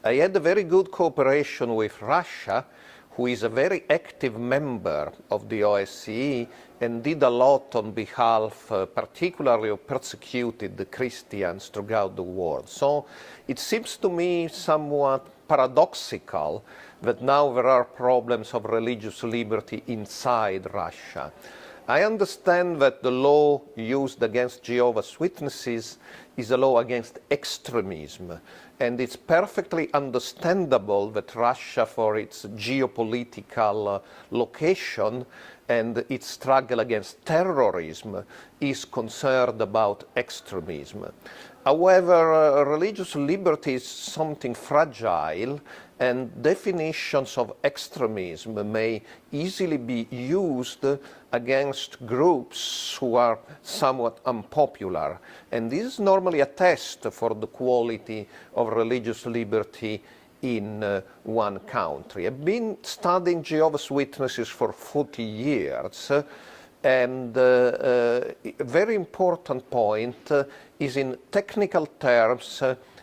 I had a very good cooperation with Russia, who is a very active member of the OBSE and did a lot on behalf, particularly of persecuted Christians throughout the world. So it seems to me somewhat paradoxical that now there are problems of religious liberty inside Russia. I understand that the law used against Jehovah's Witnesses is a law against extremism, and it's perfectly understandable that Russia, for its geopolitical location and its struggle against terrorism, is concerned about extremism. However, religious liberty is something fragile, and definitions of extremism may easily be used against groups who are somewhat unpopular. And this is normally a test for the quality of religious liberty in one country. I've been studying Jehovah's Witnesses for 40 years, and a very important point is, in technical terms,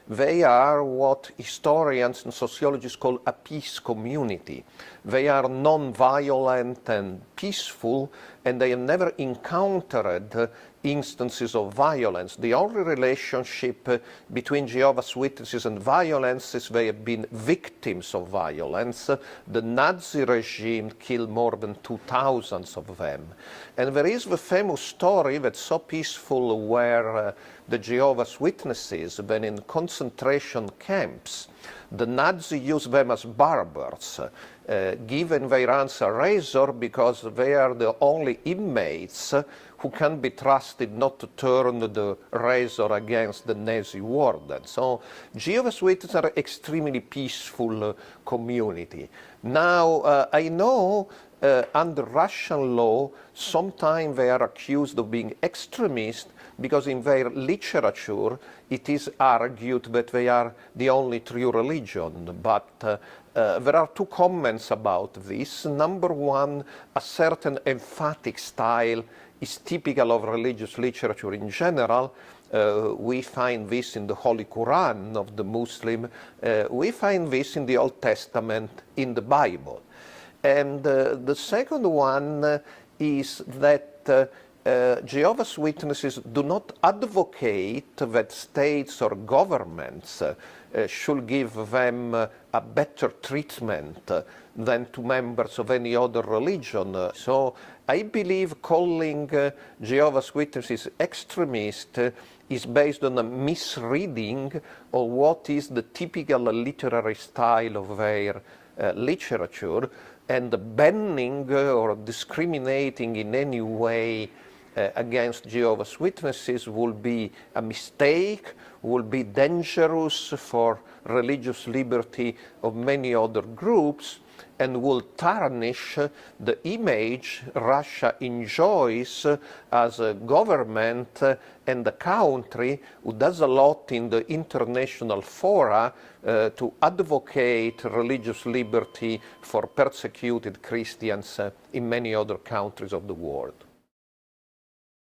they are what historians and sociologists call a peace community. They are non-violent and peaceful, and they have never encountered instances of violence. The only relationship between Jehovah's Witnesses and violence is they have been victims of violence. The Nazi regime killed more than 2,000 of them. And there is the famous story that's so peaceful where the Jehovah's Witnesses, when in concentration camps, the Nazis used them as barbers, giving their hands a razor because they are the only inmates who can be trusted not to turn the razor against the Nazi warden. So Jehovah's Witnesses are an extremely peaceful community. Now, I know under Russian law, sometimes they are accused of being extremist because in their literature it is argued that they are the only true religion. But there are two comments about this. Number one, a certain emphatic style is typical of religious literature in general. We find this in the Holy Quran of the Muslim. We find this in the Old Testament, in the Bible. And the second one is that Jehovah's Witnesses do not advocate that states or governments should give them a better treatment than to members of any other religion. So I believe calling Jehovah's Witnesses extremist is based on a misreading of what is the typical literary style of their literature, and banning or discriminating in any way against Jehovah's Witnesses will be a mistake, will be dangerous for religious liberty of many other groups, and will tarnish the image Russia enjoys as a government and a country who does a lot in the international fora to advocate religious liberty for persecuted Christians in many other countries of the world.